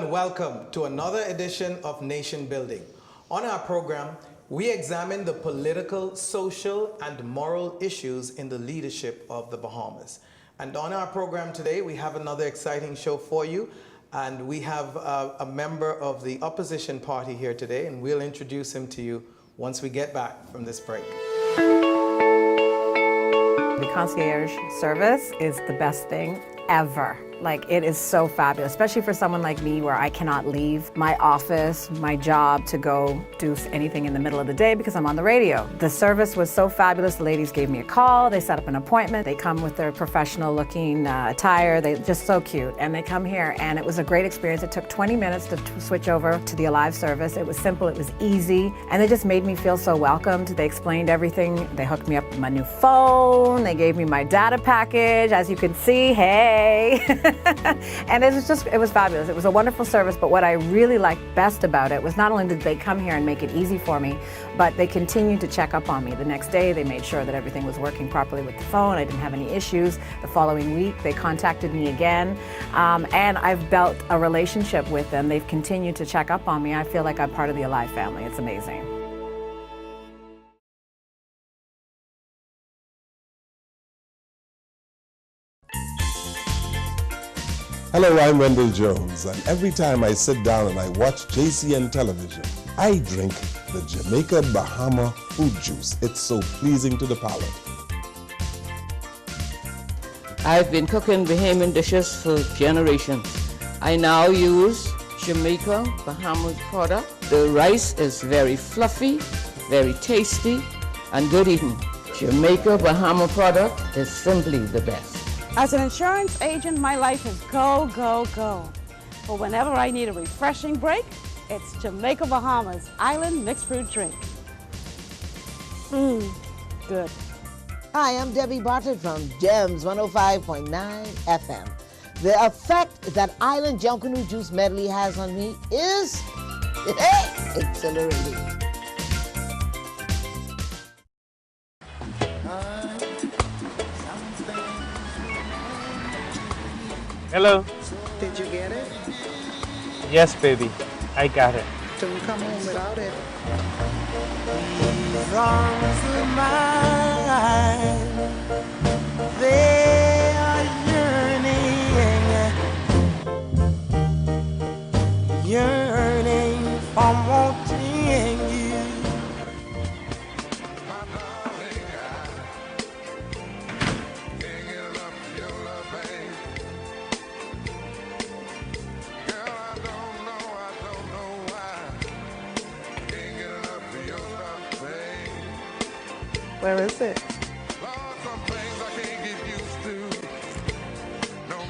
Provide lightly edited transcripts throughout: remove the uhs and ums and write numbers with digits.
and welcome to another edition of Nation Building. On our program, we examine the political, social, and moral issues in the leadership of the Bahamas. And on our program today, we have another exciting show for you. And we have a member of the opposition party here today, and we'll introduce him to you once we get back from this break. The concierge service is the best thing ever. Like, it is so fabulous, especially for someone like me where I cannot leave my office, my job, to go do anything in the middle of the day because I'm on the radio. The service was so fabulous. The ladies gave me a call, they set up an appointment, they come with their professional looking attire, they're just so cute, and they come here, and it was a great experience. It took 20 minutes to switch over to the Alive service. It was simple, it was easy, and they just made me feel so welcomed. They explained everything. They hooked me up with my new phone, they gave me my data package, as you can see, hey. And it was fabulous. It was a wonderful service, but what I really liked best about it was not only did they come here and make it easy for me, but they continued to check up on me. The next day, they made sure that everything was working properly with the phone. I didn't have any issues. The following week, they contacted me again, and I've built a relationship with them. They've continued to check up on me. I feel like I'm part of the Alive family. It's amazing. Hello, I'm Wendell Jones, and every time I sit down and I watch JCN television, I drink the Jamaica Bahama fruit juice. It's so pleasing to the palate. I've been cooking Bahamian dishes for generations. I now use Jamaica Bahamas product. The rice is very fluffy, very tasty, and good eating. Jamaica Bahama product is simply the best. As an insurance agent, my life is go, go, go. But whenever I need a refreshing break, it's Jamaica Bahamas Island Mixed Fruit Drink. Good. Hi, I'm Debbie Bartlett from GEMS 105.9 FM. The effect that Island Junkanoo Juice Medley has on me is exhilarating. Hello. Did you get it? Yes, baby. I got it. Don't come home without it. These arms of mine, they are yearning for wanting you. Where is it?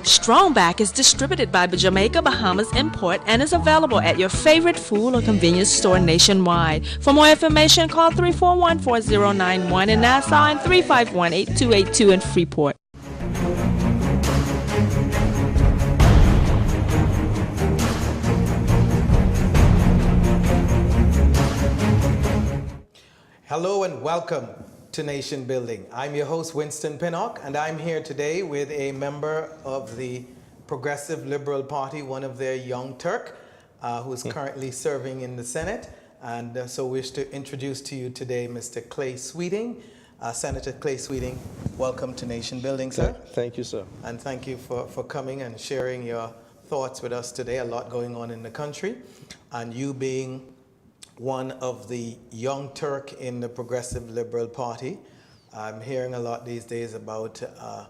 Strongback is distributed by Jamaica Bahamas Import and is available at your favorite food or convenience store nationwide. For more information, call 341-4091 in Nassau and 351-8282 in Freeport. Hello and welcome to Nation Building. I'm your host, Winston Pinnock, and I'm here today with a member of the Progressive Liberal Party, one of their Young Turk, who is currently serving in the Senate. And so wish to introduce to you today Mr. ClaySweeting. Senator ClaySweeting, welcome to Nation Building, sir. Thank you, sir. And thank you for coming and sharing your thoughts with us today. A lot going on in the country. And you being one of the Young Turk in the Progressive Liberal Party. I'm hearing a lot these days about the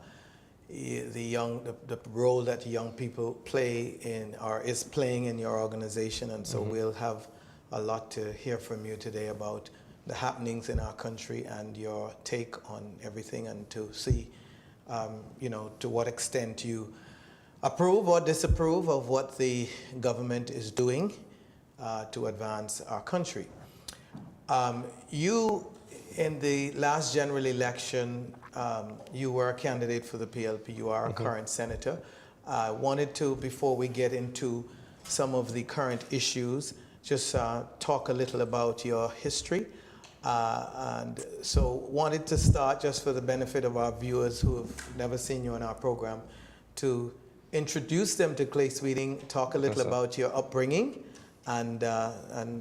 role that young people play in, or is playing in your organization, and so we'll have a lot to hear from you today about the happenings in our country and your take on everything, and to see, to what extent you approve or disapprove of what the government is doing to advance our country. You, in the last general election, you were a candidate for the PLP. You are a current senator. I wanted to, before we get into some of the current issues, just talk a little about your history. And so wanted to start, just for the benefit of our viewers who have never seen you on our program, to introduce them to ClaySweeting, talk a little about your upbringing. And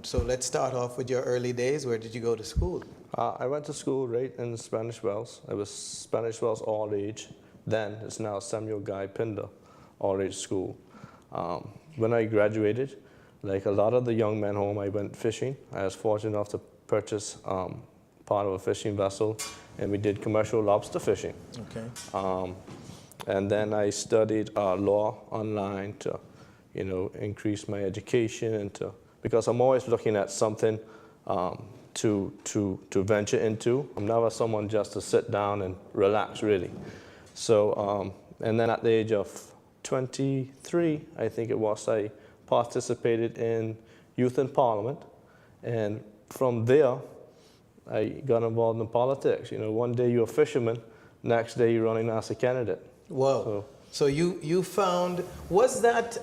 so let's start off with your early days. Where did you go to school? I went to school right in Spanish Wells. It was Spanish Wells All Age. Then it's now Samuel Guy Pinder All Age School. When I graduated, like a lot of the young men home, I went fishing. I was fortunate enough to purchase part of a fishing vessel, and we did commercial lobster fishing. Okay. And then I studied law online to, increase my education and because I'm always looking at something to venture into. I'm never someone just to sit down and relax, really. So, and then at the age of 23, I think it was, I participated in Youth in Parliament. And from there, I got involved in politics. One day you're a fisherman, next day you're running as a candidate. Whoa. So you found, was that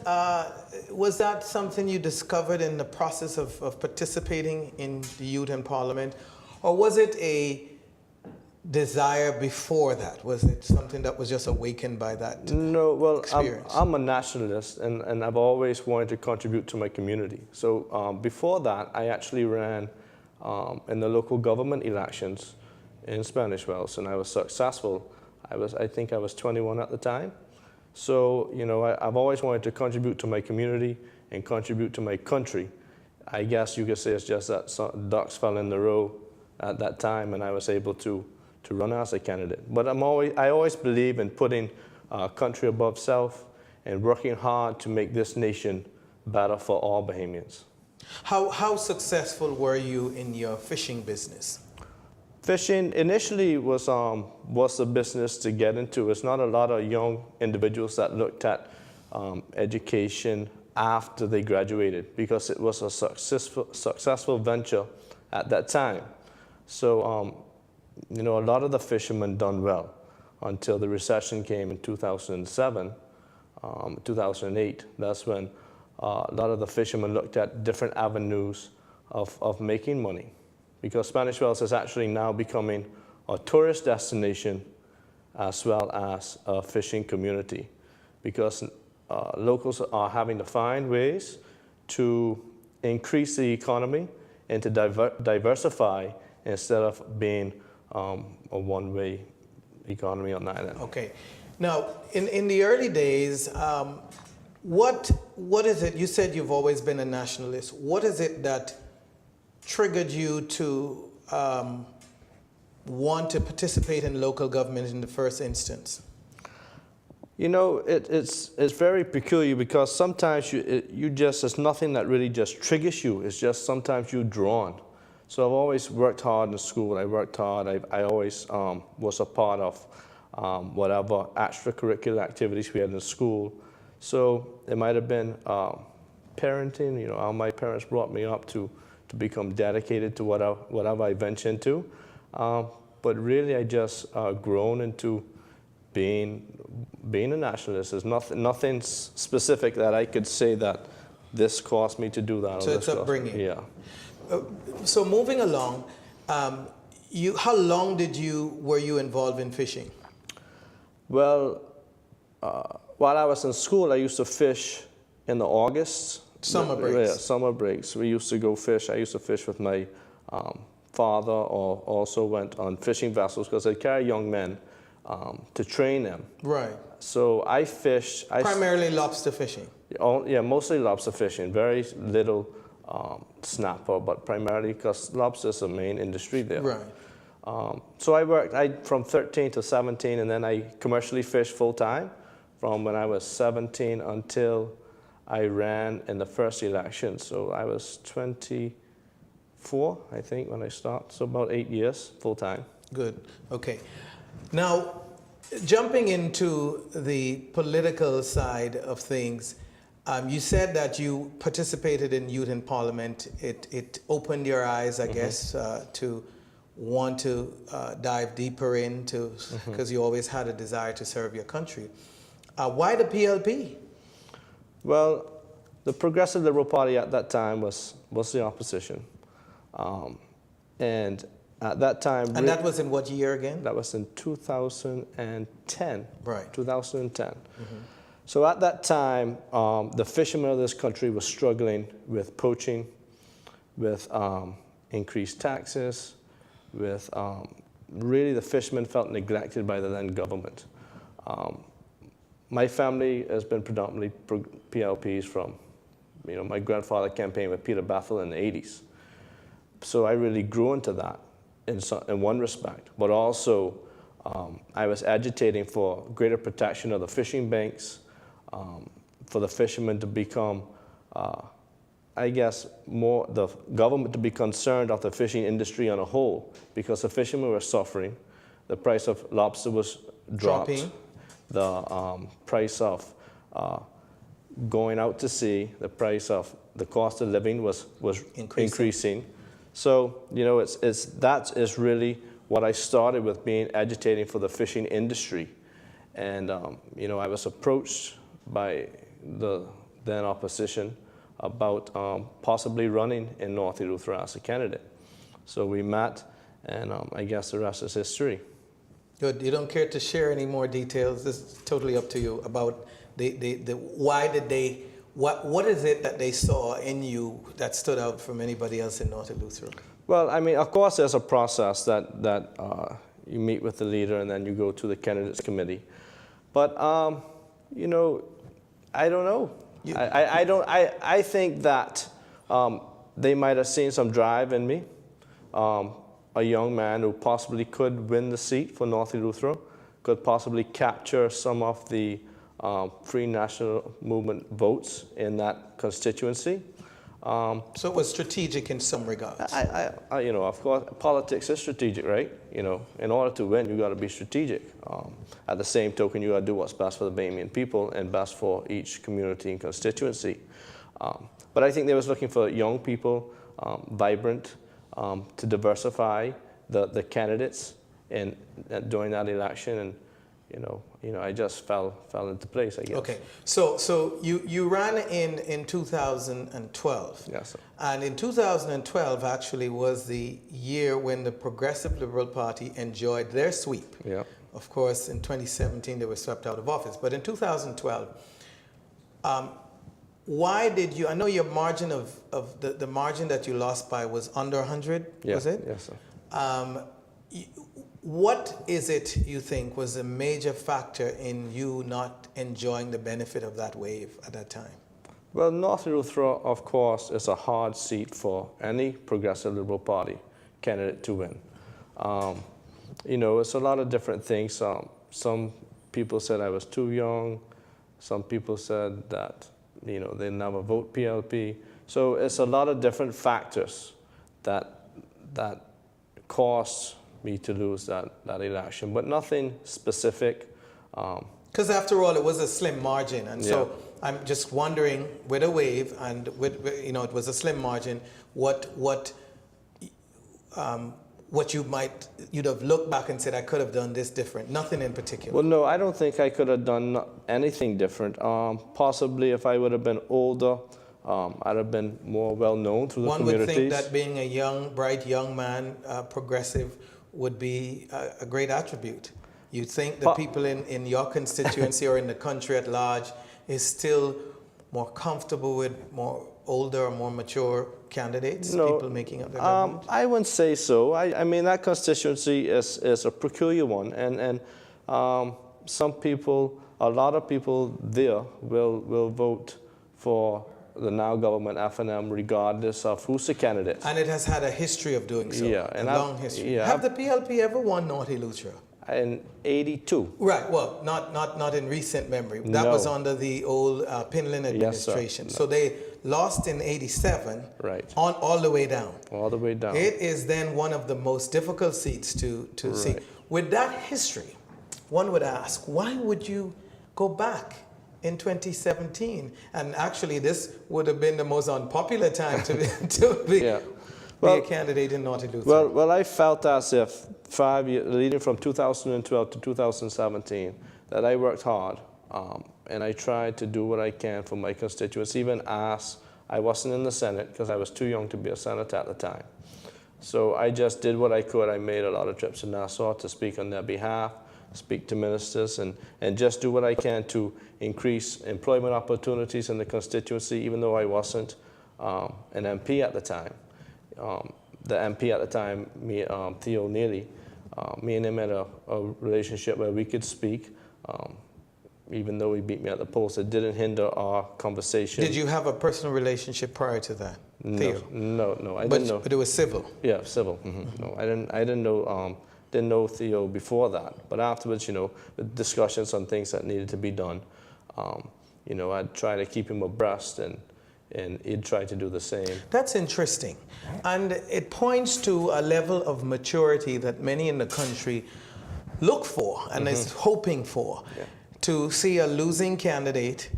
something you discovered in the process of participating in the Youth in Parliament? Or was it a desire before that? Was it something that was just awakened by that experience? I'm a nationalist, and I've always wanted to contribute to my community. So before that, I actually ran in the local government elections in Spanish Wells, and I was successful. I think I was 21 at the time. So, I've always wanted to contribute to my community and contribute to my country. I guess you could say it's just that some ducks fell in the row at that time, and I was able to run as a candidate. But I always believe in putting country above self and working hard to make this nation better for all Bahamians. How successful were you in your fishing business? Fishing initially was a business to get into. It's not a lot of young individuals that looked at education after they graduated because it was a successful venture at that time. So, a lot of the fishermen done well until the recession came in 2007, 2008. That's when a lot of the fishermen looked at different avenues of making money, because Spanish Wells is actually now becoming a tourist destination as well as a fishing community, because locals are having to find ways to increase the economy and to diversify instead of being a one-way economy on the island. Okay. Now, in the early days, what is it? You said you've always been a nationalist. What is it that triggered you to want to participate in local government in the first instance? It's very peculiar, because sometimes it's nothing that really just triggers you. It's just sometimes you're drawn. So I've always worked hard in school. I worked hard. I always was a part of whatever extracurricular activities we had in school. So it might have been parenting. How my parents brought me up to become dedicated to whatever I venture into. But really, I just grown into being a nationalist. There's nothing specific that I could say that this caused me to do that. So it's upbringing. Yeah. So moving along, how long were you involved in fishing? Well, while I was in school, I used to fish in the August. Summer breaks. Yeah, summer breaks. We used to go fish. I used to fish with my father, or also went on fishing vessels, because I carry young men to train them. Right. So I fished. Primarily lobster fishing. Yeah, mostly lobster fishing. Very little snapper, but primarily because lobster is the main industry there. Right. So I worked from 13 to 17, and then I commercially fished full time from when I was 17 until I ran in the first election. So I was 24, I think, when I started. So about 8 years full time. Good. Okay. Now, jumping into the political side of things, you said that you participated in Youth in Parliament. It opened your eyes, I guess, to want to dive deeper into, because you always had a desire to serve your country. Why the PLP? Well, the Progressive Liberal Party at that time was the opposition. And at that time... And that was in what year again? That was in 2010. Right. 2010. So at that time, the fishermen of this country were struggling with poaching, with increased taxes, with really the fishermen felt neglected by the then government. My family has been predominantly PLPs from, my grandfather campaigned with Peter Bethel in the 80s. So I really grew into that in one respect, but also I was agitating for greater protection of the fishing banks, for the fishermen to become, I guess, more the government to be concerned of the fishing industry on a whole, because the fishermen were suffering. The price of lobster was dropping. The price of going out to sea, the price of the cost of living was increasing. So, that is really what I started with, being agitating for the fishing industry. And, I was approached by the then opposition about possibly running in North Eleuthera as a candidate. So we met, and I guess the rest is history. Good. You don't care to share any more details? This is totally up to you about why did they, what is it that they saw in you that stood out from anybody else in North Eleuthera? Well, I mean, of course, there's a process that you meet with the leader and then you go to the candidates committee. But, I don't know. I think that they might have seen some drive in me. A young man who possibly could win the seat for North Eleuthera, could possibly capture some of the Free National Movement votes in that constituency. So it was strategic in some regards. Of course, politics is strategic, right? In order to win, you got to be strategic. At the same token, you got to do what's best for the Bahamian people and best for each community and constituency. But I think they was looking for young people, vibrant, to diversify the candidates during that election, and I just fell into place, I guess. Okay, so you ran in 2012. Yes, sir. And in 2012 actually was the year when the Progressive Liberal Party enjoyed their sweep. Yeah. Of course, in 2017 they were swept out of office, but in 2012, why did you? I know your margin of the margin that you lost by was under 100. Yeah. Was it? Yes, sir. What is it you think was a major factor in you not enjoying the benefit of that wave at that time? Well, North Eleuthera, of course, is a hard seat for any Progressive Liberal Party candidate to win. It's a lot of different things. Some people said I was too young. Some people said that, they never vote PLP. So it's a lot of different factors that caused me to lose that election, but nothing specific. Because after all, it was a slim margin, and so I'm just wondering, with a wave and it was a slim margin, what you'd have looked back and said, I could have done this different. Nothing in particular. Well, no, I don't think I could have done anything different. Possibly if I would have been older, I'd have been more well known through the communities. One would think that being a young, bright young man, progressive, would be a great attribute. You think the people in your constituency or in the country at large is still more comfortable with more older or more mature candidates, no, people making up their judgment? I wouldn't say so. I mean, that constituency is a peculiar one, and some people, a lot of people there will vote for the now government FNM regardless of who's the candidate. And it has had a history of doing so, a long history. Yeah, Have the PLP ever won North Eleuthera? In 82. Right, well, not in recent memory. That was under the old Pinlin administration. Yes, so they lost in 87, right, all the way down. All the way down. It is then one of the most difficult seats to see. With that history, one would ask, why would you go back in 2017? And actually, this would have been the most unpopular time to be a candidate in North Eleuthera. Well, I felt as if 5 years, leading from 2012 to 2017, that I worked hard, and I tried to do what I can for my constituents, even as I wasn't in the Senate because I was too young to be a senator at the time. So I just did what I could. I made a lot of trips to Nassau to speak on their behalf, speak to ministers, and just do what I can to increase employment opportunities in the constituency, even though I wasn't an MP at the time. The MP at the time, Theo Neely, me and him had a relationship where we could speak. Even though he beat me at the polls, it didn't hinder our conversation. Did you have a personal relationship prior to that, Theo? No, I didn't know. But it was civil? Yeah, civil. Mm-hmm. No, I didn't know Theo before that. But afterwards, you know, the discussions on things that needed to be done, you know, I'd try to keep him abreast, and he'd try to do the same. That's interesting. And it points to a level of maturity that many in the country look for and is hoping for. Yeah. To see a losing candidate,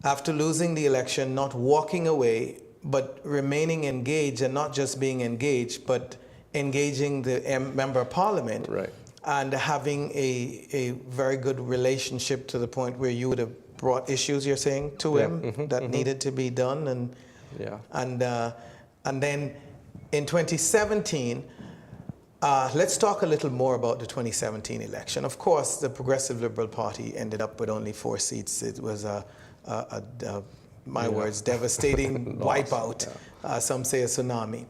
after losing the election, not walking away, but remaining engaged, and not just being engaged, but engaging the member of parliament, right, and having a very good relationship to the point where you would have brought issues, you're saying, to him that needed to be done, and then in 2017. Let's talk a little more about the 2017 election. Of course, the Progressive Liberal Party ended up with only 4 seats. It was my words, devastating wipeout. Yeah. Some say a tsunami.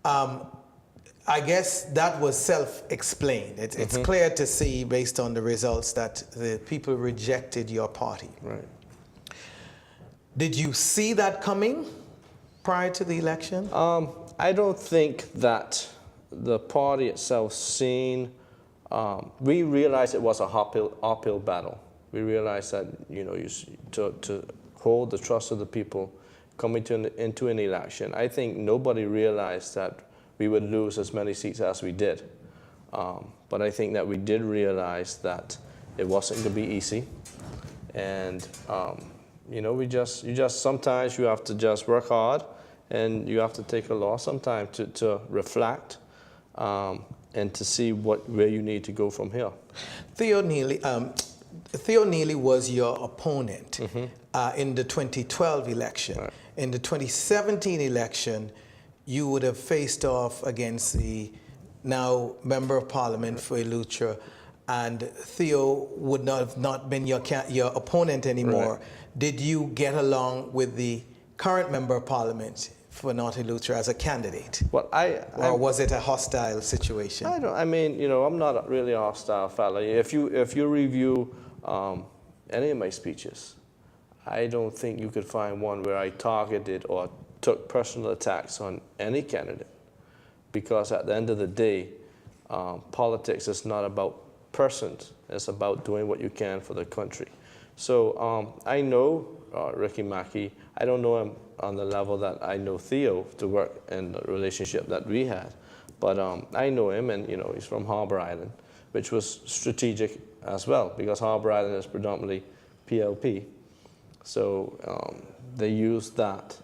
I guess that was self-explained. It's clear to see, based on the results, that the people rejected your party. Right. Did you see that coming prior to the election? I don't think that the party itself seen, we realized it was a uphill battle. We realized that, you know, to hold the trust of the people coming into an election, I think nobody realized that we would lose as many seats as we did. But I think that we did realize that it wasn't going to be easy. And, you know, sometimes you have to just work hard, and you have to take a loss sometimes to reflect. And to see where you need to go from here. Theo Neely was your opponent in the 2012 election. Right. In the 2017 election, you would have faced off against the now Member of Parliament for Eleuthera, and Theo would not been your opponent anymore. Right. Did you get along with the current Member of Parliament for North Eleuthera as a candidate? Well, or was it a hostile situation? I mean, you know, I'm not really a hostile fella. If you review any of my speeches, I don't think you could find one where I targeted or took personal attacks on any candidate, because at the end of the day, politics is not about persons. It's about doing what you can for the country. So I know Ricky Mackey. I don't know him on the level that I know Theo to work in the relationship that we had. But I know him, and, you know, he's from Harbour Island, which was strategic as well, because Harbour Island is predominantly PLP. So they used that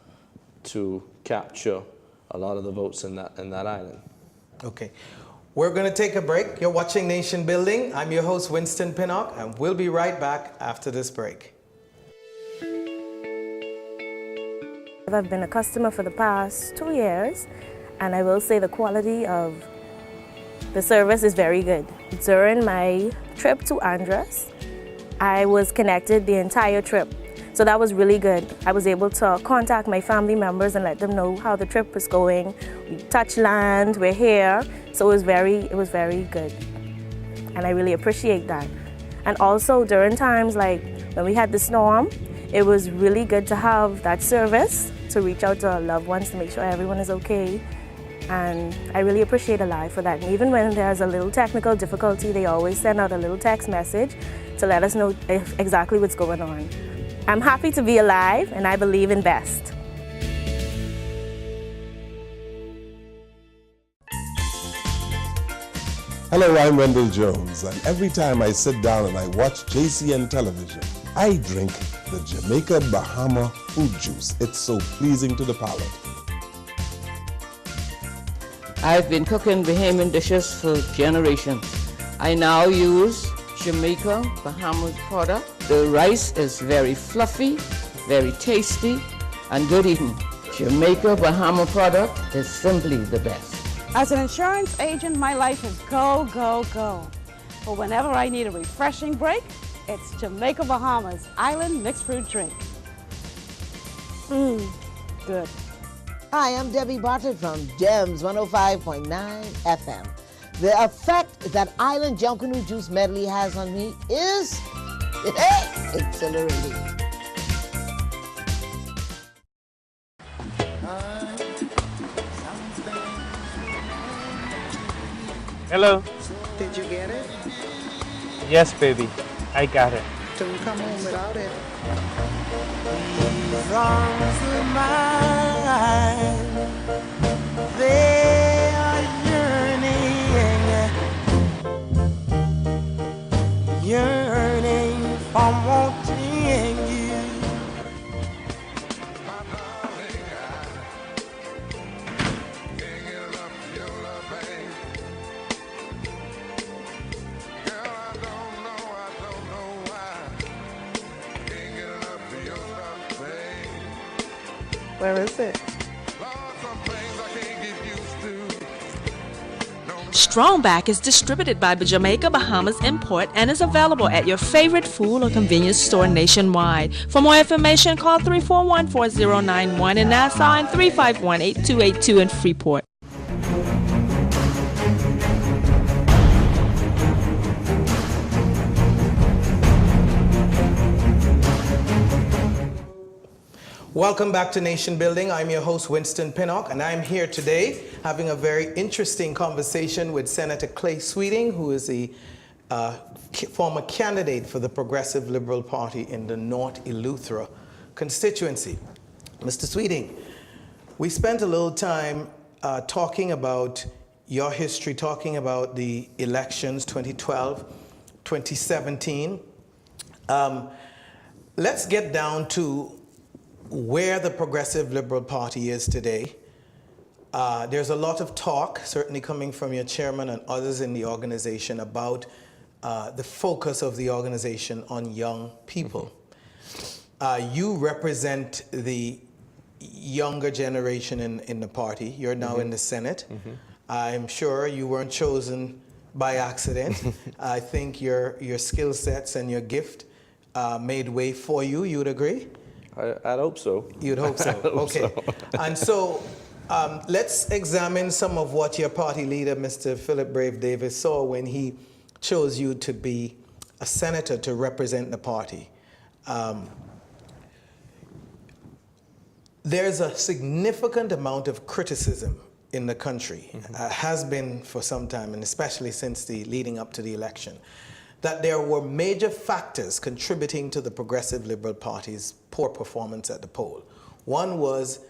to capture a lot of the votes in that island. Okay. We're going to take a break. You're watching Nation Building. I'm your host, Winston Pinnock, and we'll be right back after this break. I've been a customer for the past 2 years, and I will say the quality of the service is very good. During my trip to Andros, I was connected the entire trip, so that was really good. I was able to contact my family members and let them know how the trip was going. We touched land, we're here, so it was very good, and I really appreciate that. And also during times like when we had the storm, it was really good to have that service to reach out to our loved ones to make sure everyone is okay. And I really appreciate Alive for that. And even when there's a little technical difficulty, they always send out a little text message to let us know exactly what's going on. I'm happy to be alive, and I believe in best. Hello, I'm Wendell Jones, and every time I sit down and I watch JCN television, I drink the Jamaica Bahama fruit juice. It's so pleasing to the palate. I've been cooking Bahamian dishes for generations. I now use Jamaica Bahamas product. The rice is very fluffy, very tasty, and good eating. Jamaica Bahama product is simply the best. As an insurance agent, my life is go, go, go. But whenever I need a refreshing break, it's Jamaica Bahamas Island Mixed Fruit Drink. Good. Hi, I'm Debbie Bartlett from Gems 105.9 FM. The effect that Island Junkanoo Juice medley has on me is exhilarating. Hello. Did you get it? Yes, baby. I got it. Don't come home without it. These arms of mine, they are yearning for wanting you. Where is it? Strongback is distributed by Jamaica Bahamas Import and is available at your favorite food or convenience store nationwide. For more information, call 341-4091 in Nassau and 351-8282 in Freeport. Welcome back to Nation Building. I'm your host, Winston Pinnock, and I'm here today having a very interesting conversation with Senator ClaySweeting, who is a former candidate for the Progressive Liberal Party in the North Eleuthera constituency. Mr. Sweeting, we spent a little time talking about your history, talking about the elections 2012, 2017. Let's get down to where the Progressive Liberal Party is today. There's a lot of talk, certainly coming from your chairman and others in the organization, about the focus of the organization on young people. You represent the younger generation in the party. You're now in the Senate. I'm sure you weren't chosen by accident. I think your skill sets and your gift made way for you. You would agree? I'd hope so. You'd hope so. Okay. And so let's examine some of what your party leader, Mr. Philip Brave Davis, saw when he chose you to be a senator to represent the party. There's a significant amount of criticism in the country, has been for some time, and especially since the leading up to the election, that there were major factors contributing to the Progressive Liberal Party's poor performance at the poll. One was,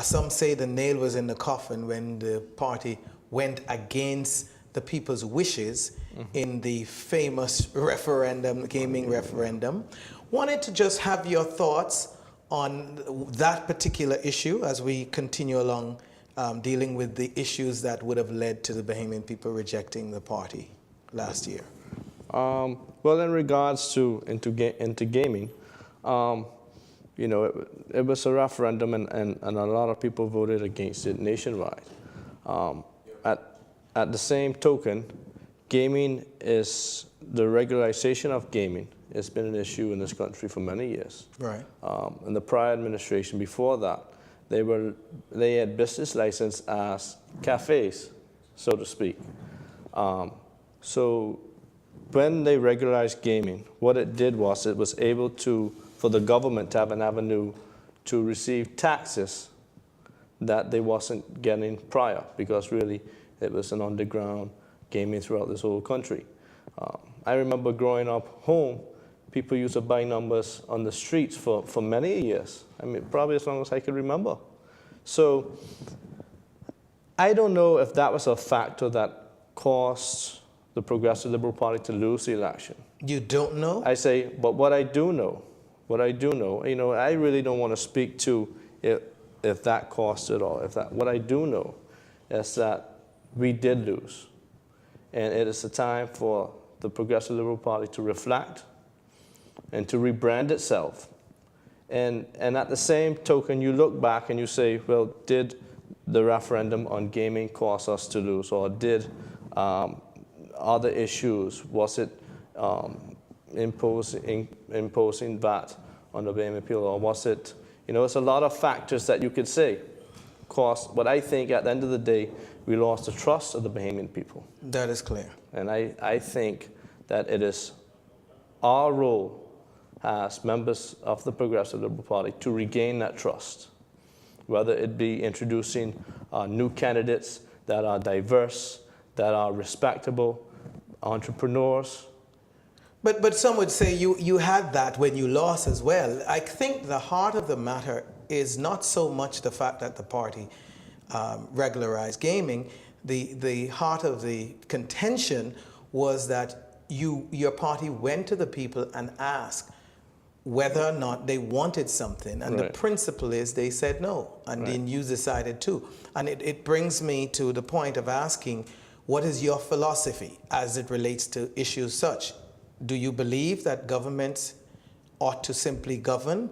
some say the nail was in the coffin when the party went against the people's wishes in the famous referendum, gaming referendum. Wanted to just have your thoughts on that particular issue as we continue along dealing with the issues that would have led to the Bahamian people rejecting the party last year. Well, in regards to into gaming, you know, it was a referendum, and a lot of people voted against it nationwide. At the same token, gaming is the regularization of gaming. It's been an issue in this country for many years. Right. In the prior administration before that, they had business license as cafes, so to speak. So when they regularized gaming, what it did was it was able for the government to have an avenue to receive taxes that they wasn't getting prior, because really it was an underground gaming throughout this whole country. I remember growing up home, people used to buy numbers on the streets for many years. I mean, probably as long as I could remember. So I don't know if that was a factor that caused the Progressive Liberal Party to lose the election. You don't know? I say, but what I do know, you know, I really don't want to speak to if that cost it all. What I do know is that we did lose. And it is a time for the Progressive Liberal Party to reflect and to rebrand itself. And at the same token, you look back and you say, well, did the referendum on gaming cause us to lose, or did other issues? Was it imposing VAT on the Bahamian people, or was it, it's a lot of factors that you could say. But I think at the end of the day, we lost the trust of the Bahamian people. That is clear. And I think that it is our role as members of the Progressive Liberal Party to regain that trust, whether it be introducing new candidates that are diverse, that are respectable, entrepreneurs. But some would say you had that when you lost as well. I think the heart of the matter is not so much the fact that the party regularized gaming. The heart of the contention was that your party went to the people and asked whether or not they wanted something. And the principle is they said no, and then you decided to. And it brings me to the point of asking, what is your philosophy as it relates to issues such? Do you believe that governments ought to simply govern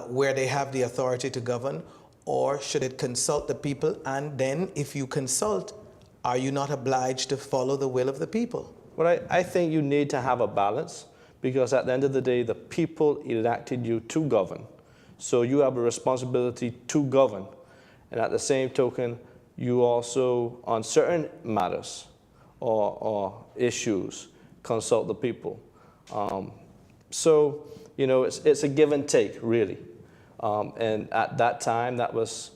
where they have the authority to govern, or should it consult the people? And then if you consult, are you not obliged to follow the will of the people? Well, I think you need to have a balance, because at the end of the day, the people elected you to govern. So you have a responsibility to govern. And at the same token, you also, on certain matters or issues, consult the people. So, it's a give and take, really. And at that time, that was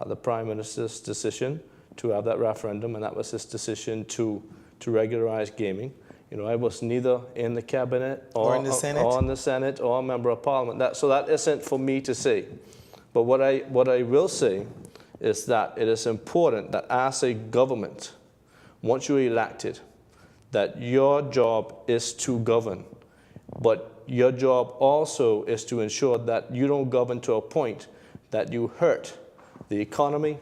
the Prime Minister's decision to have that referendum, and that was his decision to regularize gaming. I was neither in the cabinet or in the Senate or a member of Parliament. So that isn't for me to say. But what I will say is that it is important that as a government, once you're elected, that your job is to govern, but your job also is to ensure that you don't govern to a point that you hurt the economy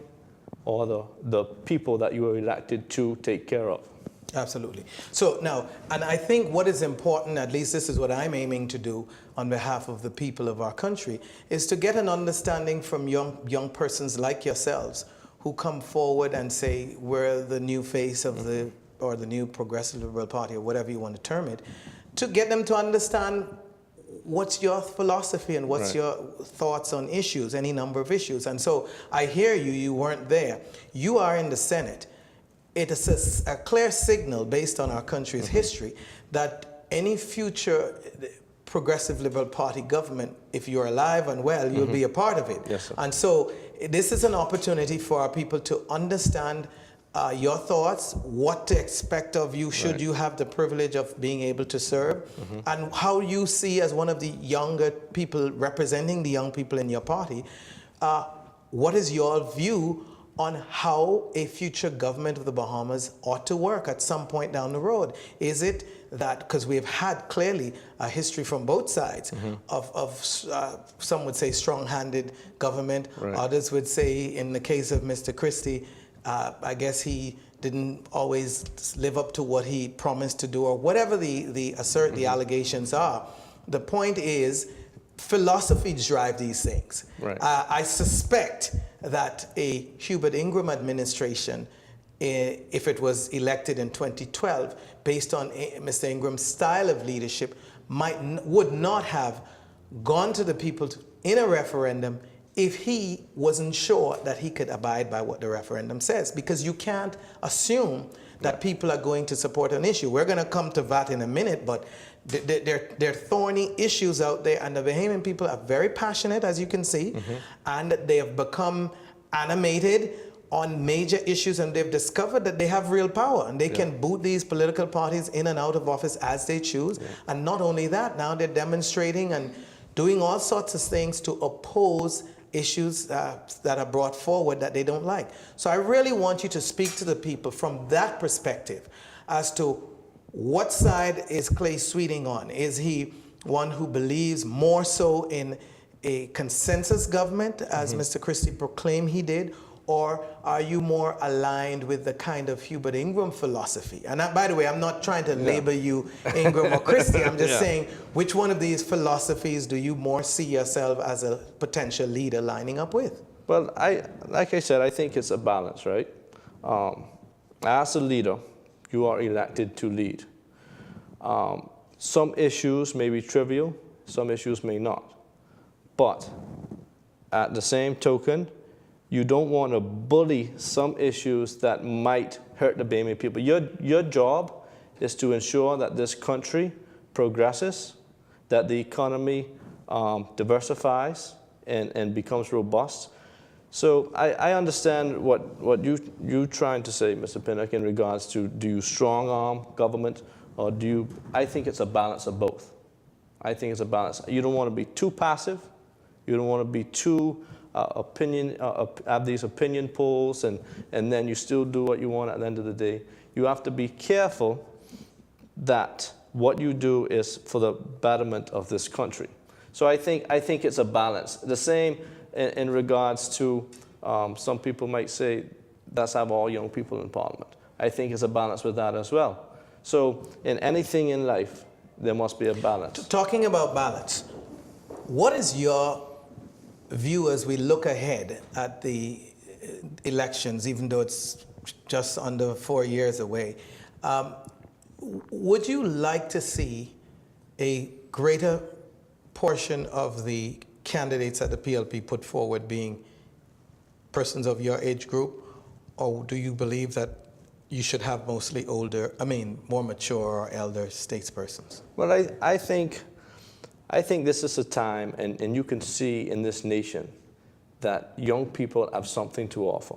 or the people that you were elected to take care of. Absolutely. So now, and I think what is important, at least this is what I'm aiming to do on behalf of the people of our country, is to get an understanding from young persons like yourselves who come forward and say, we're the new face of the new Progressive Liberal Party, or whatever you want to term it, to get them to understand what's your philosophy and what's your thoughts on issues, any number of issues. And so I hear you weren't there. You are in the Senate. It is a clear signal based on our country's history that any future Progressive Liberal Party government, if you're alive and well, you'll be a part of it. Yes, sir. And so this is an opportunity for our people to understand your thoughts, what to expect of you should you have the privilege of being able to serve, and how you see, as one of the younger people representing the young people in your party, what is your view on how a future government of the Bahamas ought to work at some point down the road? Is it that, because we've had clearly a history from both sides of some would say strong-handed government, others would say, in the case of Mr. Christie, I guess he didn't always live up to what he promised to do, or whatever the allegations are. The point is, philosophy drive these things. I suspect that a Hubert Ingram administration, if it was elected in 2012, based on Mr. Ingram's style of leadership, would not have gone to the people in a referendum if he wasn't sure that he could abide by what the referendum says, because you can't assume that people are going to support an issue. We're going to come to VAT in a minute, but there are thorny issues out there, and the Bahamian people are very passionate, as you can see, and they have become animated on major issues, and they've discovered that they have real power, and they can boot these political parties in and out of office as they choose. And not only that, now they're demonstrating and doing all sorts of things to oppose issues that are brought forward that they don't like. So I really want you to speak to the people from that perspective as to what side is ClaySweeting on. Is he one who believes more so in a consensus government, as Mr. Christie proclaimed he did, or are you more aligned with the kind of Hubert Ingram philosophy? And by the way, I'm not trying to label you Ingram or Christie. I'm just saying, which one of these philosophies do you more see yourself as a potential leader lining up with? Well, like I said, I think it's a balance, right? As a leader, You are elected to lead. Some issues may be trivial, some issues may not. But at the same token, you don't want to bully some issues that might hurt the Bahamian people. Your job is to ensure that this country progresses, that the economy diversifies and becomes robust. So I understand what you're trying to say, Mr. Pinnock, in regards to, do you strong-arm government, or do you, I think it's a balance of both. I think it's a balance. You don't want to be too passive. You don't want to be too have these opinion polls, and then you still do what you want at the end of the day. You have to be careful that what you do is for the betterment of this country. So I think it's a balance. The same in regards to, some people might say, let's have all young people in Parliament. I think it's a balance with that as well. So in anything in life, there must be a balance. Talking about balance, what is your view as we look ahead at the elections, even though it's just under 4 years away? Would you like to see a greater portion of the candidates at the PLP put forward being persons of your age group, or do you believe that you should have mostly more mature or elder statespersons? Well, I think this is a time, and you can see in this nation that young people have something to offer.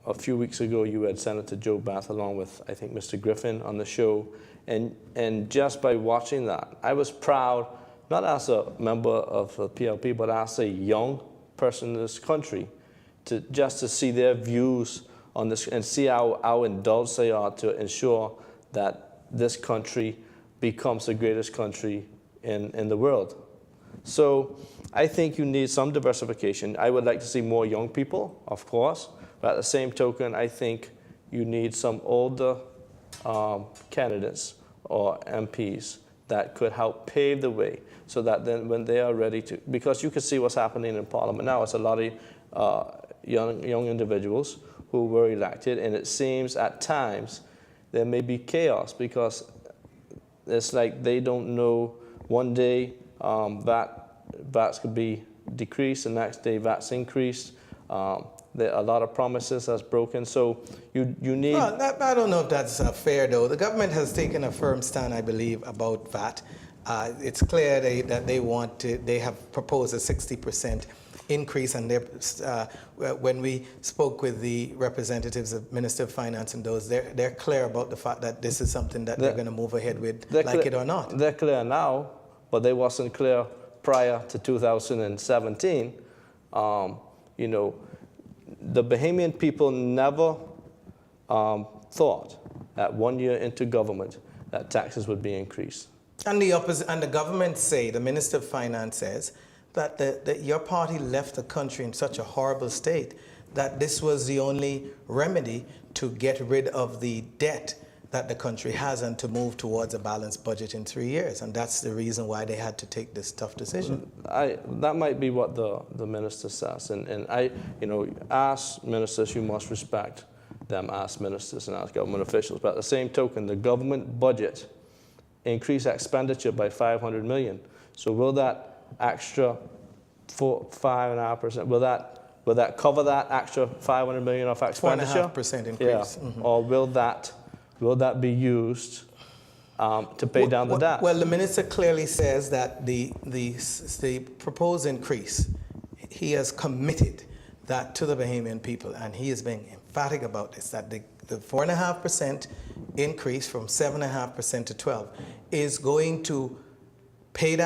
A few weeks ago, you had Senator Joe Bath along with, I think, Mr. Griffin on the show. And just by watching that, I was proud, not as a member of the PLP, but as a young person in this country, to see their views on this and see how indulged they are to ensure that this country becomes the greatest country in the world. So I think you need some diversification. I would like to see more young people, of course, but at the same token, I think you need some older candidates or MPs that could help pave the way, so that then when they are ready to, because you can see what's happening in Parliament now, it's a lot of young individuals who were elected, and it seems at times there may be chaos, because it's like they don't know, one day VATs could be decreased, the next day VATs increased. There are a lot of promises that's broken, so you need... Well, I don't know if that's fair, though. The government has taken a firm stand, I believe, about VAT. It's clear that they have proposed a 60% increase, and when we spoke with the representatives of Minister of Finance and those, they're clear about the fact that this is something that they're going to move ahead with, like it or not. They're clear now, but they wasn't clear prior to 2017. You know, the Bahamian people never thought that 1 year into government that taxes would be increased. And the government say, the Minister of Finance says, that your party left the country in such a horrible state that this was the only remedy to get rid of the debt that the country has and to move towards a balanced budget in 3 years. And that's the reason why they had to take this tough decision. That might be what the minister says. And as ministers, you must respect them as ministers and as government officials. But at the same token, the government budget increased expenditure by $500 million. So will that extra 5.5%, will that cover that extra $500 million of expenditure? 4.5% increase. Yeah. Mm-hmm. Or will that be used to pay down the debt? Well, the minister clearly says that the proposed increase, he has committed that to the Bahamian people, and he is being emphatic about this, that the 4.5% increase from 7.5% to 12% is going to pay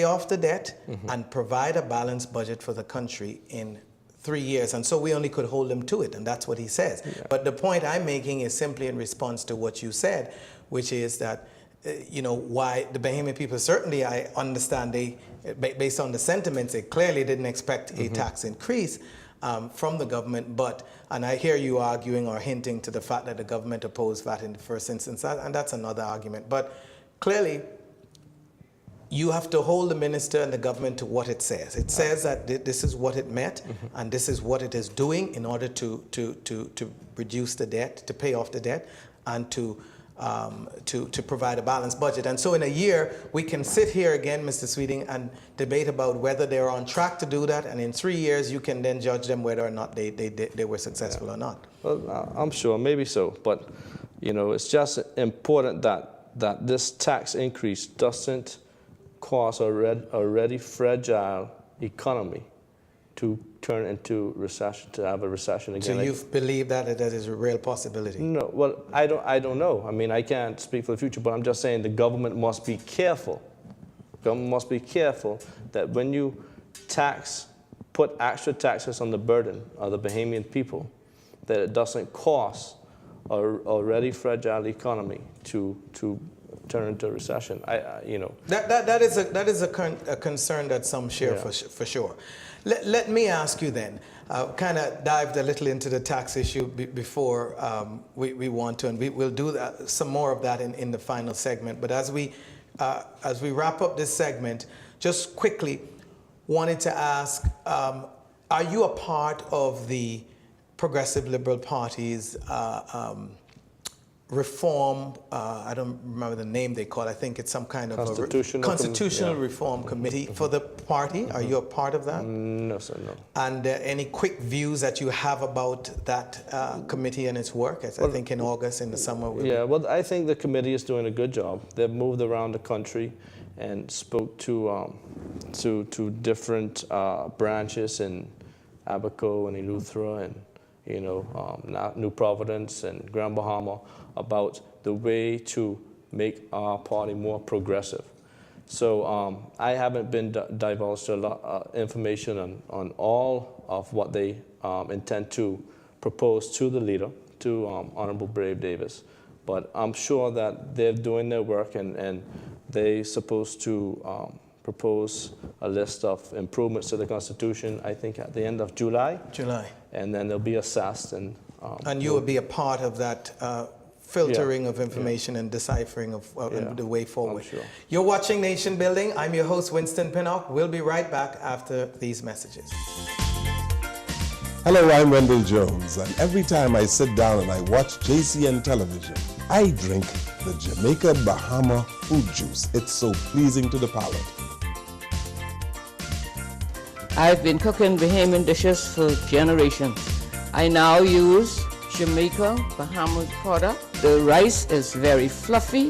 off the debt, mm-hmm. and provide a balanced budget for the country in 3 years. And so we only could hold him to it, and that's what he says. Yeah. But the point I'm making is simply in response to what you said, which is that, why the Bahamian people, certainly I understand based on the sentiments, they clearly didn't expect a tax increase from the government, and I hear you arguing or hinting to the fact that the government opposed that in the first instance, and that's another argument. But clearly, you have to hold the minister and the government to what it says. It says that this is what it meant, and this is what it is doing in order to reduce the debt, to pay off the debt, and to provide a balanced budget. And so in a year, we can sit here again, Mr. Sweeting, and debate about whether they're on track to do that, and in 3 years, you can then judge them whether or not they were successful or not. Well, I'm sure, maybe so, but you know, it's just important that this tax increase doesn't cause a already fragile economy to turn into recession, to have a recession again. So you believe that is a real possibility? No, well, I don't know. I mean, I can't speak for the future, but I'm just saying the government must be careful. Government must be careful that when you put extra taxes on the burden of the Bahamian people, that it doesn't cause a already fragile economy to turn into a recession. You know. That is a concern that some share, for sure. Let me ask you then, kind of dived a little into the tax issue before we want to, and we'll do some more of that in the final segment. But as we wrap up this segment, just quickly wanted to ask, are you a part of the Progressive Liberal Party's reform, I don't remember the name they call it, I think it's some kind of constitutional reform committee for the party? Are you a part of that? No, sir, no. And any quick views that you have about that committee and its work? I think in August, in the summer. Well, I think the committee is doing a good job. They've moved around the country and spoke to different branches in Abaco and Eleuthera and New Providence and Grand Bahama about the way to make our party more progressive. So I haven't been divulged a lot of information on all of what they intend to propose to the leader, to Honorable Brave Davis. But I'm sure that they're doing their work and they're supposed to propose a list of improvements to the Constitution, I think at the end of July. And then they'll be assessed. And you will be a part of that filtering of information and deciphering of the way forward. Sure. You're watching Nation Building. I'm your host, Winston Pinnock. We'll be right back after these messages. Hello, I'm Wendell Jones, and every time I sit down and I watch JCN television, I drink the Jamaica Bahama fruit juice. It's so pleasing to the palate. I've been cooking Bahamian dishes for generations. I now use Jamaica Bahamas product. The rice is very fluffy,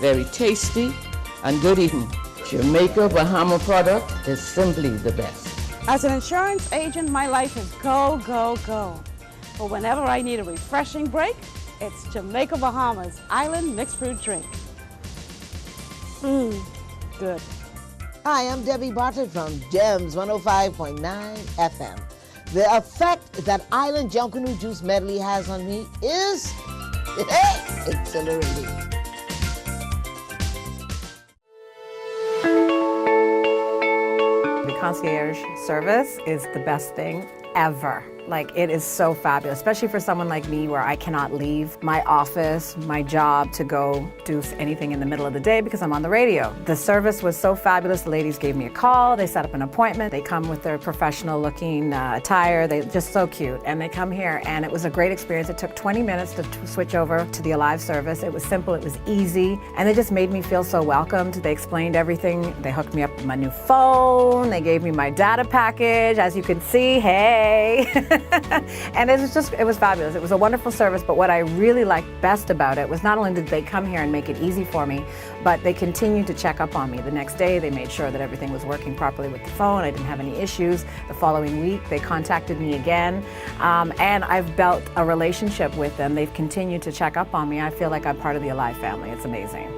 very tasty, and good eating. Jamaica Bahama product is simply the best. As an insurance agent, my life is go, go, go. But whenever I need a refreshing break, it's Jamaica Bahamas Island Mixed Fruit Drink. Good. Hi, I'm Debbie Bartlett from GEMS 105.9 FM. The effect that Island Junkanoo Juice medley has on me is exhilarating. The concierge service is the best thing ever. Like, it is so fabulous, especially for someone like me where I cannot leave my office, my job, to go do anything in the middle of the day because I'm on the radio. The service was so fabulous. The ladies gave me a call. They set up an appointment. They come with their professional looking attire. They're just so cute. And they come here, and it was a great experience. It took 20 minutes to switch over to the Alive service. It was simple. It was easy. And they just made me feel so welcomed. They explained everything. They hooked me up with my new phone. They gave me my data package. As you can see, hey. And it was fabulous. It was a wonderful service, but what I really liked best about it was not only did they come here and make it easy for me, but they continued to check up on me. The next day, they made sure that everything was working properly with the phone. I didn't have any issues. The following week, they contacted me again, and I've built a relationship with them. They've continued to check up on me. I feel like I'm part of the Alive family. It's amazing.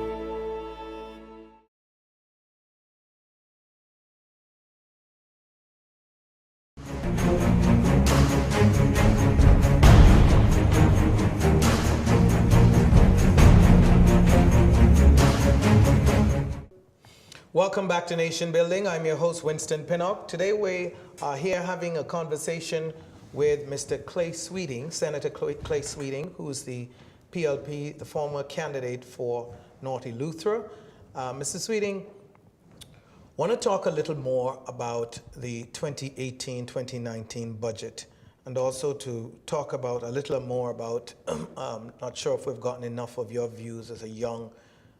Welcome back to Nation Building. I'm your host, Winston Pinnock. Today we are here having a conversation with Mr. ClaySweeting, Senator ClaySweeting, who's the PLP, the former candidate for North Eleuthera. Mr. Sweeting, want to talk a little more about the 2018-2019 budget, and also to talk about a little more about, not sure if we've gotten enough of your views as a young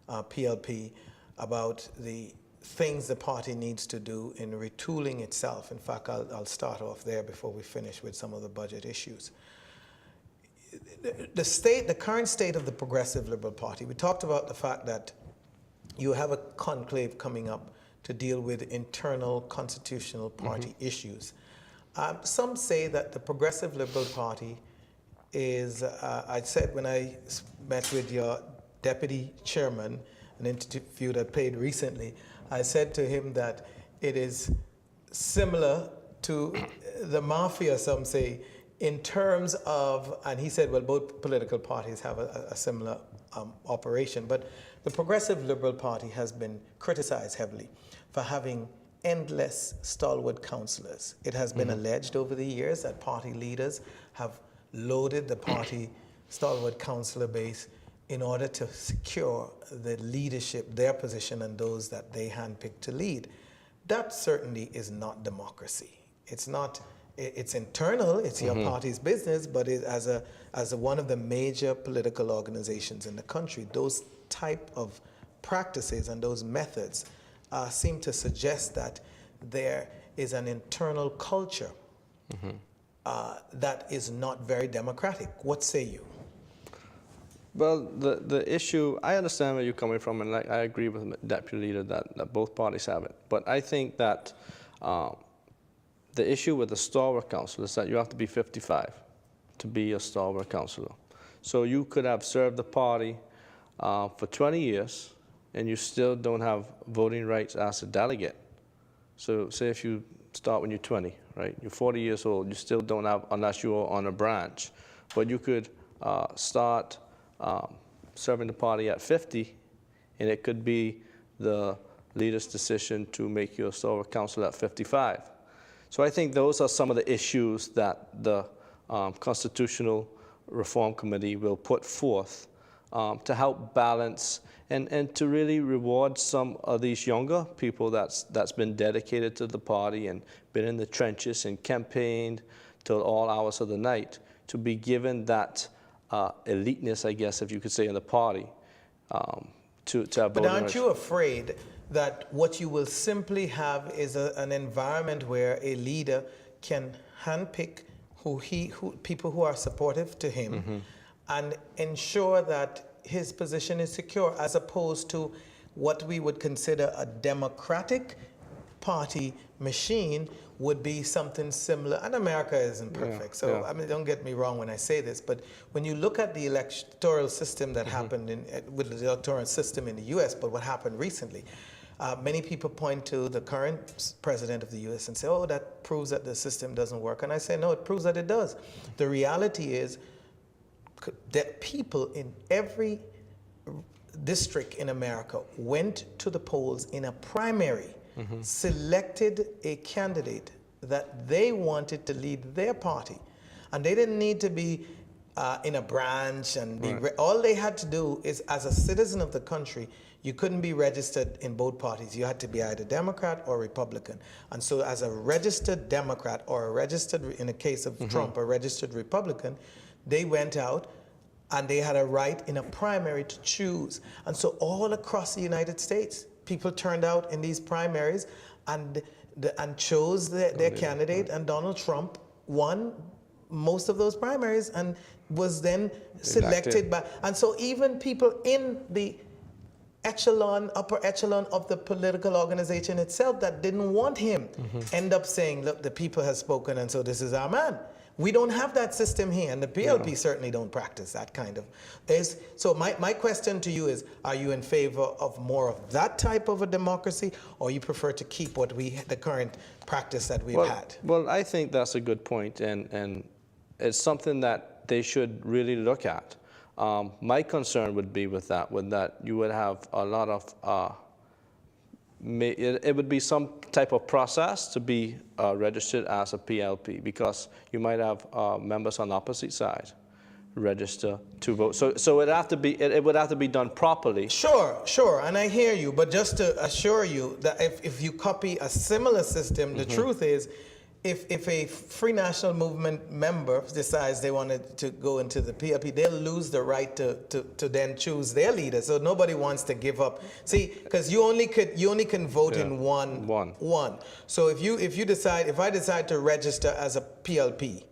PLP about the things the party needs to do in retooling itself. In fact, I'll start off there before we finish with some of the budget issues. The current state of the Progressive Liberal Party, we talked about the fact that you have a conclave coming up to deal with internal constitutional party issues. Some say that the Progressive Liberal Party is, I said when I met with your deputy chairman, an interview that played recently, I said to him that it is similar to the mafia, some say, in terms of, and he said, well, both political parties have a similar operation, but the Progressive Liberal Party has been criticized heavily for having endless stalwart councillors. It has been alleged over the years that party leaders have loaded the party stalwart councillor base in order to secure the leadership, their position, and those that they handpicked to lead. That certainly is not democracy. It's not. It's internal. It's your party's business, but as one of the major political organizations in the country, those type of practices and those methods seem to suggest that there is an internal culture that is not very democratic. What say you? Well, the issue, I understand where you're coming from, and I agree with the deputy leader that both parties have it. But I think that the issue with the stalwart council is that you have to be 55 to be a stalwart councillor. So you could have served the party for 20 years, and you still don't have voting rights as a delegate. So say if you start when you're 20, right? You're 40 years old, you still don't have, unless you're on a branch. But you could start serving the party at 50, and it could be the leader's decision to make you a stalwart councillor at 55. So I think those are some of the issues that the Constitutional Reform Committee will put forth to help balance and to really reward some of these younger people that's been dedicated to the party and been in the trenches and campaigned till all hours of the night, to be given that eliteness, I guess, if you could say, in the party. To have but aren't you afraid that what you will simply have is an environment where a leader can handpick people who are supportive to him and ensure that his position is secure, as opposed to what we would consider a democratic party machine would be something similar. And America isn't perfect, so I mean, don't get me wrong when I say this, but when you look at the electoral system that happened with the electoral system in the U.S., but what happened recently, many people point to the current president of the U.S. and say, oh, that proves that the system doesn't work. And I say, no, it proves that it does. The reality is that people in every district in America went to the polls in a primary, selected a candidate that they wanted to lead their party. And they didn't need to be in a branch and be all they had to do is, as a citizen of the country, you couldn't be registered in both parties. You had to be either Democrat or Republican. And so as a registered Democrat or a registered, in the case of Trump, a registered Republican, they went out and they had a right in a primary to choose. And so all across the United States, people turned out in these primaries and chose their candidate, and Donald Trump won most of those primaries and was then selected by, and so even people in the upper echelon of the political organization itself that didn't want him end up saying, look, the people have spoken, and so this is our man. We don't have that system here, and the PLP certainly don't practice that kind of. So my question to you is, are you in favor of more of that type of a democracy, or you prefer to keep the current practice that we've had? Well, I think that's a good point, and it's something that they should really look at. My concern would be with that you would have a lot of, it would be some type of process to be registered as a PLP, because you might have members on the opposite side register to vote. So it would have to be done properly. Sure, and I hear you, but just to assure you that if you copy a similar system, the truth is, if a Free National Movement member decides they wanted to go into the PLP, they'll lose the right to then choose their leader. So nobody wants to give up. See, because you only can vote in one. So if I decide to register as a PLP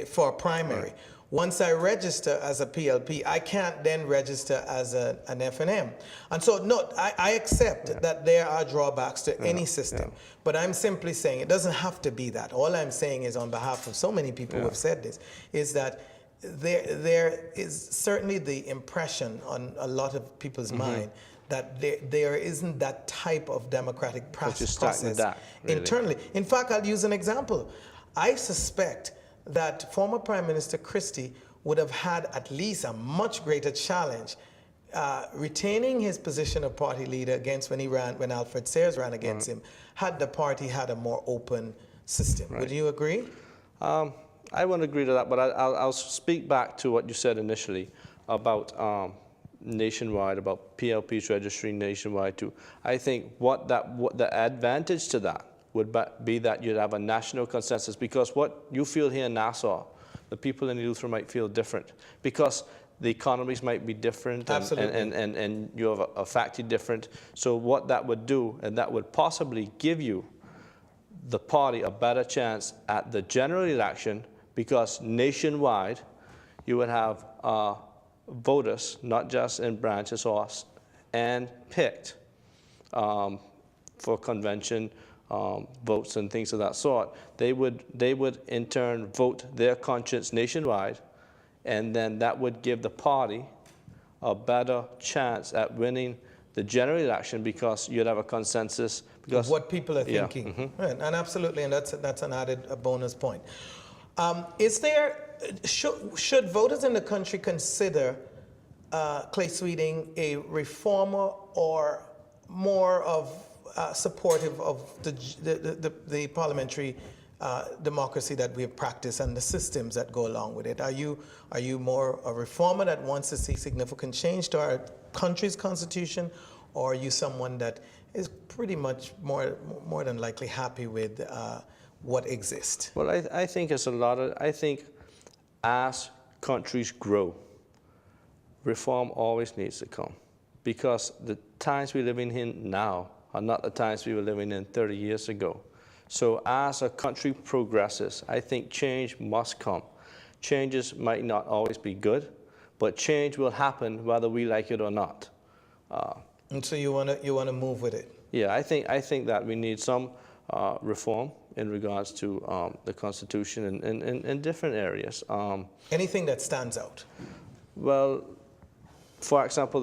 for a primary. Once I register as a PLP, I can't then register as an FNM. And so, no, I accept that there are drawbacks to any system. But I'm simply saying it doesn't have to be that. All I'm saying is, on behalf of so many people who have said this, is that there is certainly the impression on a lot of people's mind that there isn't that type of democratic process internally. In fact, I'll use an example. I suspect that former Prime Minister Christie would have had at least a much greater challenge retaining his position of party leader against when Alfred Sayers ran against him, had the party had a more open system. Would you agree? I wouldn't agree to that, but I'll speak back to what you said initially about nationwide, about PLPs registering nationwide too. I think what the advantage to that would be that you'd have a national consensus, because what you feel here in Nassau, the people in Luther might feel different, because the economies might be different, and you have a factory different. So what that would do, and that would possibly give you, the party, a better chance at the general election, because nationwide you would have voters, not just in branches and picked for convention votes and things of that sort. They would in turn vote their conscience nationwide, and then that would give the party a better chance at winning the general election, because you'd have a consensus. Because of what people are thinking. Right, and absolutely, and that's an added bonus point. Should voters in the country consider ClaySweeting a reformer or more of supportive of the parliamentary democracy that we have practiced and the systems that go along with it? Are you more a reformer that wants to see significant change to our country's constitution, or are you someone that is pretty much more than likely happy with what exists? Well, I think it's a lot of, I think as countries grow, reform always needs to come, because the times we're living in now are not the times we were living in 30 years ago. So as a country progresses, I think change must come. Changes might not always be good, but change will happen whether we like it or not. And so you want to move with it? Yeah, I think that we need some reform in regards to the Constitution in different areas. Anything that stands out? Well, for example,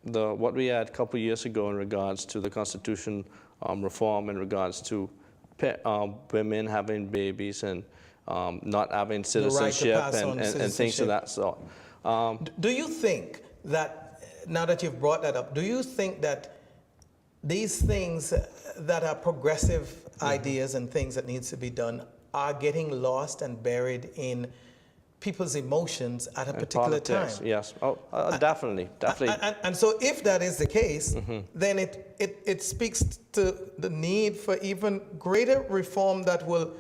what we had a couple of years ago in regards to the Constitution reform, in regards to women having babies and not having citizenship and things of that sort. Do you think that, now that you've brought that up, do you think that these things that are progressive ideas and things that needs to be done are getting lost and buried in people's emotions at a particular time? Yes, definitely. And so if that is the case, then it speaks to the need for even greater reform that will,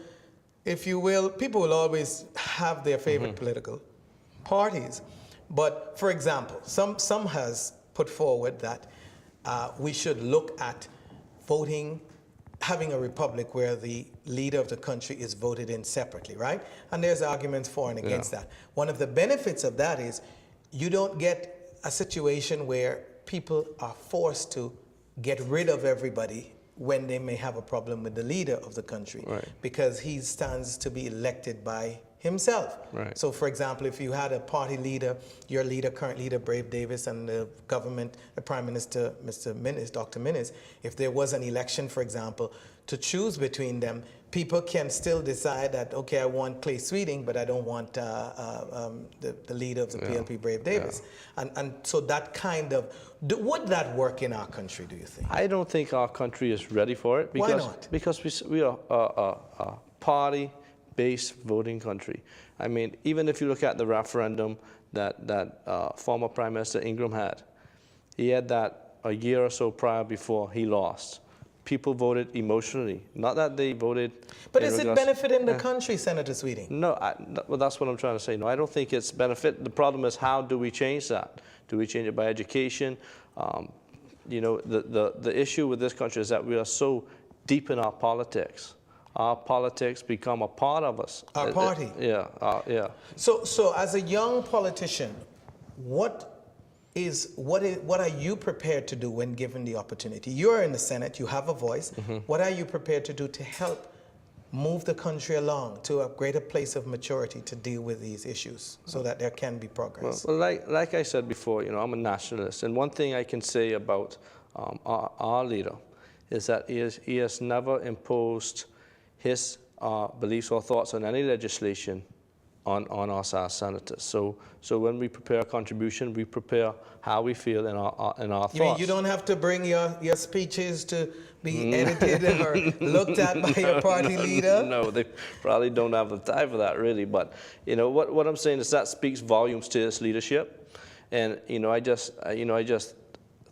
if you will, people will always have their favorite political parties. But for example, some has put forward that we should look at voting, having a republic where the leader of the country is voted in separately, right? And there's arguments for and against that. One of the benefits of that is you don't get a situation where people are forced to get rid of everybody when they may have a problem with the leader of the country, because he stands to be elected by himself. So for example, if you had a party leader, your leader, current leader, Brave Davis, and the government, the Prime Minister, Mr. Minnis, Dr. Minnis, if there was an election, for example, to choose between them, people can still decide that, okay, I want ClaySweeting, but I don't want the leader of the PLP, Brave Davis. And so that kind of, would that work in our country, do you think? I don't think our country is ready for it. Because, Why not? Because we are a party based voting country. I mean, even if you look at the referendum that former Prime Minister Ingram had, he had that a year or so prior before he lost. People voted emotionally, not that they voted. But is it benefiting the country, Senator Sweeting? No, well, that's what I'm trying to say. No, I don't think it's benefit. The problem is, how do we change that? Do we change it by education? You know, the issue with this country is that we are so deep in our politics. Our politics become a part of us. Our party. Yeah. So as a young politician, what are you prepared to do when given the opportunity? You're in the Senate, you have a voice. What are you prepared to do to help move the country along to a greater place of maturity to deal with these issues so that there can be progress? Well, like I said before, you know, I'm a nationalist, and one thing I can say about our leader is that he has never imposed his beliefs or thoughts on any legislation on us as senators. So when we prepare a contribution, we prepare how we feel in our thoughts. You mean you don't have to bring your speeches to be edited or looked at by your party leader? No, they probably don't have the time for that, really. But you know what I'm saying is that speaks volumes to his leadership, and you know I just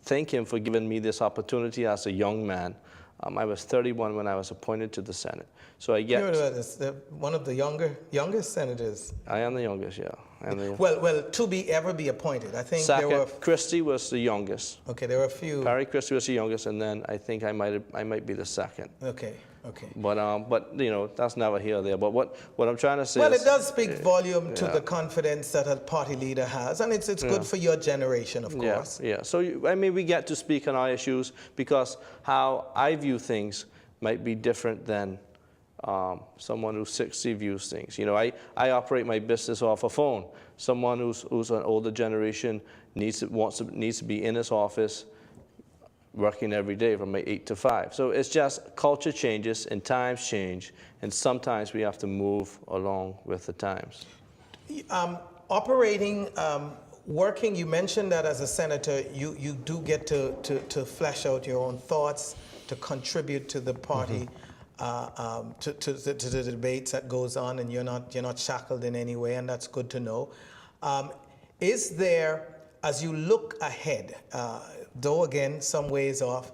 thank him for giving me this opportunity as a young man. I was 31 when I was appointed to the Senate. So I get... You're one of the youngest senators. I am the youngest, yeah. Well, to ever be appointed. I think second, there were... Christie was the youngest. Okay, there were a few... Barry Christie was the youngest, and then I think I might be the second. Okay. But you know, that's neither here or there. But what I'm trying to say is... Well, it does speak volume to the confidence that a party leader has, and it's good for your generation, of course. Yeah. So, I mean, we get to speak on our issues because how I view things might be different than someone who's 60 views things. You know, I operate my business off a phone. Someone who's an older generation needs to be in his office working every day from 8 to 5. So it's just culture changes and times change, and sometimes we have to move along with the times. Working, you mentioned that as a senator, you do get to flesh out your own thoughts, to contribute to the party, to the debates that goes on, and you're not shackled in any way, and that's good to know. Is there, as you look ahead, though again some ways off,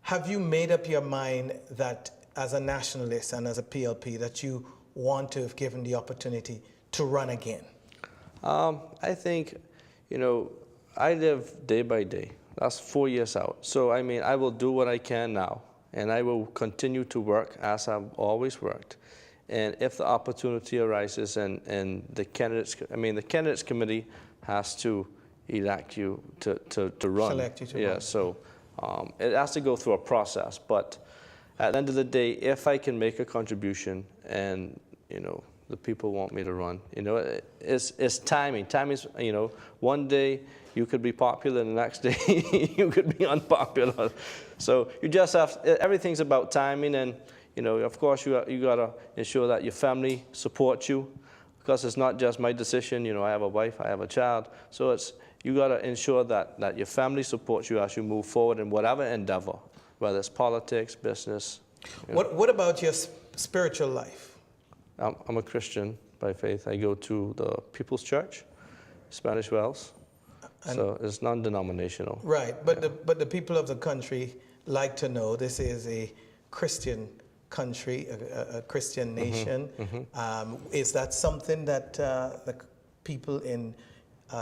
have you made up your mind that as a nationalist and as a PLP that you want to, if given the opportunity, to run again? I think, you know, I live day by day. That's 4 years out. So, I mean, I will do what I can now, and I will continue to work as I've always worked. And if the opportunity arises and the candidates committee has to elect you to run. Select you to run. Yeah, so it has to go through a process. But at the end of the day, if I can make a contribution and, you know, the people want me to run, you know, it's timing. Timing is, you know, one day you could be popular and the next day you could be unpopular. So you just have, everything's about timing, and, you know, of course you got to ensure that your family supports you, because it's not just my decision. You know, I have a wife, I have a child, so you got to ensure that your family supports you as you move forward in whatever endeavor, whether it's politics, business. What about your spiritual life? I'm a Christian by faith. I go to the People's Church, Spanish Wells, so it's non-denominational. Right, but the people of the country like to know this is a Christian country, a Christian nation. Is that something that the people in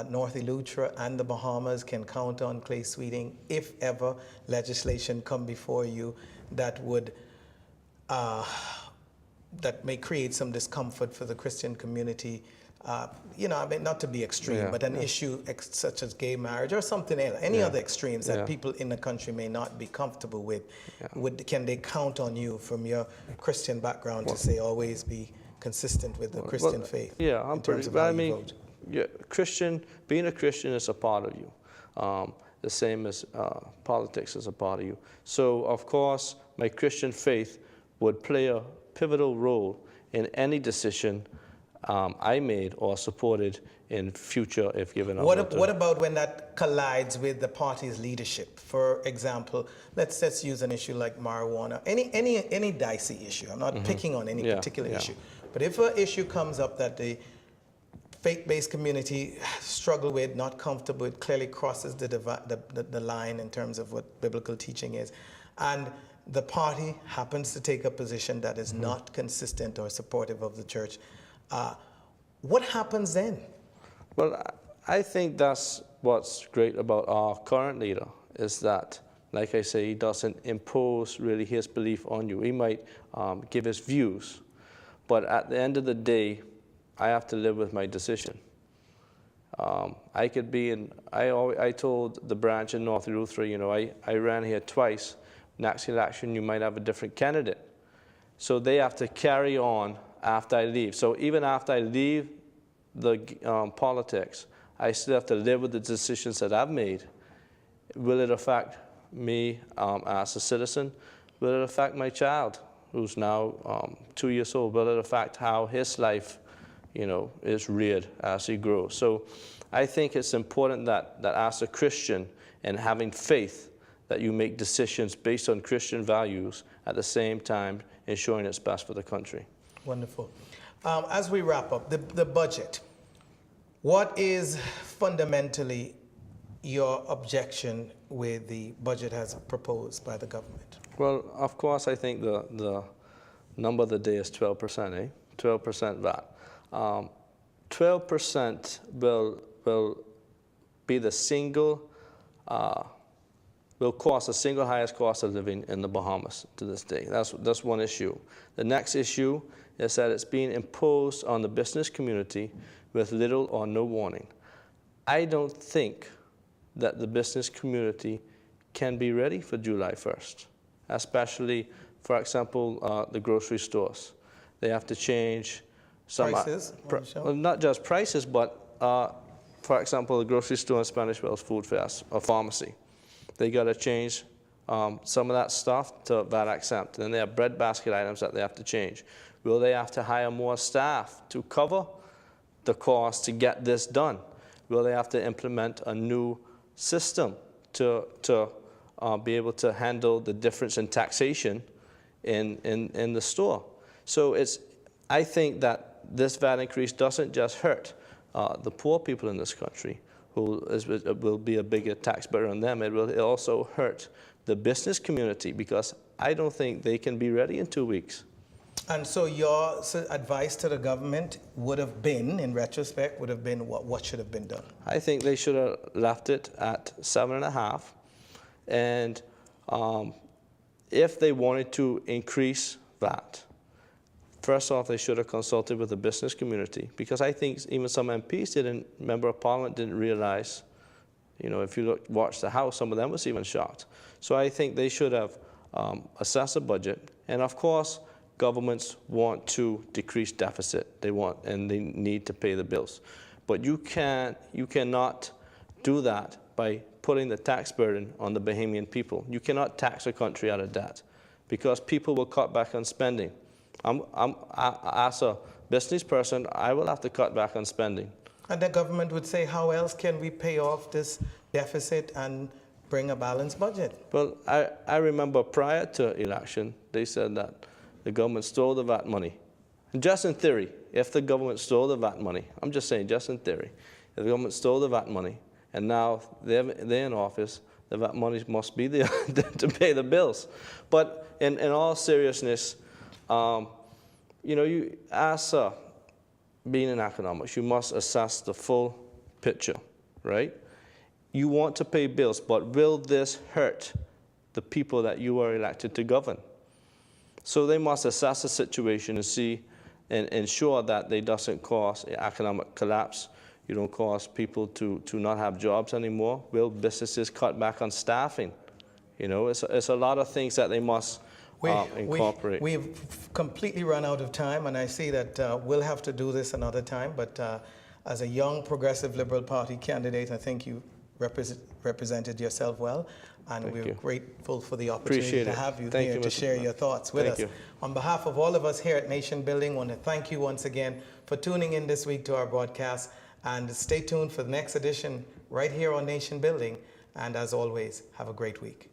North Eleuthera and the Bahamas can count on, ClaySweeting, if ever legislation come before you that would that may create some discomfort for the Christian community? You know, I mean, not to be extreme, but an issue such as gay marriage or something else, any other extremes that people in the country may not be comfortable with, can they count on you from your Christian background to say always be consistent with the Christian faith? Yeah, I'm pretty, but I mean, being a Christian is a part of you. The same as politics is a part of you. So, of course, my Christian faith would play a pivotal role in any decision I made or supported in future if given opportunity. What about when that collides with the party's leadership? For example, let's use an issue like marijuana, any dicey issue. I'm not picking on any particular issue, But if an issue comes up that the faith-based community struggle with, not comfortable with, clearly crosses the line in terms of what biblical teaching is, and the party happens to take a position that is not consistent or supportive of the church, what happens then? Well, I think that's what's great about our current leader, is that, like I say, he doesn't impose really his belief on you. He might give his views, but at the end of the day, I have to live with my decision. I could be in, I told the branch in North Luther, you know, I ran here twice. Next election, you might have a different candidate. So they have to carry on after I leave. So even after I leave the politics, I still have to live with the decisions that I've made. Will it affect me as a citizen? Will it affect my child, who's now 2 years old? Will it affect how his life, you know, is reared as he grows? So I think it's important that as a Christian and having faith, that you make decisions based on Christian values, at the same time ensuring it's best for the country. Wonderful. As we wrap up, the budget, what is fundamentally your objection with the budget as proposed by the government? Well, of course, I think the number of the day is 12%, 12% VAT. 12% will be the single, will cost the single highest cost of living in the Bahamas to this day. That's one issue. The next issue is that it's being imposed on the business community with little or no warning. I don't think that the business community can be ready for July 1st, especially, for example, the grocery stores. They have to change some prices. Well, not just prices, but for example, the grocery store in Spanish Wells Food Fest, a pharmacy. They got to change some of that stuff to VAT exempt. And then they have bread basket items that they have to change. Will they have to hire more staff to cover the cost to get this done? Will they have to implement a new system to be able to handle the difference in taxation in the store? So I think that this VAT increase doesn't just hurt the poor people in this country, who will be a bigger tax burden on them. It will also hurt the business community, because I don't think they can be ready in 2 weeks. And so your advice to the government would have been, in retrospect, would have been what should have been done? I think they should have left it at 7.5. And if they wanted to increase VAT, first off, they should have consulted with the business community, because I think even some MPs member of Parliament didn't realize, you know, if you watch the House, some of them was even shocked. So I think they should have assessed the budget. And of course, governments want to decrease deficit. And they need to pay the bills. But you cannot do that by putting the tax burden on the Bahamian people. You cannot tax a country out of debt, because people will cut back on spending. As a business person, I will have to cut back on spending. And the government would say, how else can we pay off this deficit and bring a balanced budget? Well, I remember prior to election, they said that the government stole the VAT money. And just in theory, if the government stole the VAT money, I'm just saying, just in theory, if the government stole the VAT money, and now they're in office, the VAT money must be there to pay the bills. But in all seriousness, you know, being in economics, you must assess the full picture, right? You want to pay bills, but will this hurt the people that you are elected to govern? So they must assess the situation and see and ensure that they doesn't cause economic collapse. You don't cause people to not have jobs anymore. Will businesses cut back on staffing? You know, it's a lot of things that they must incorporate. We've completely run out of time, and I see that we'll have to do this another time, but as a young Progressive Liberal Party candidate, I think you represented yourself well, and we're grateful for the opportunity to have you here to share your thoughts with us. On behalf of all of us here at Nation Building, I want to thank you once again for tuning in this week to our broadcast, and stay tuned for the next edition right here on Nation Building, and as always, have a great week.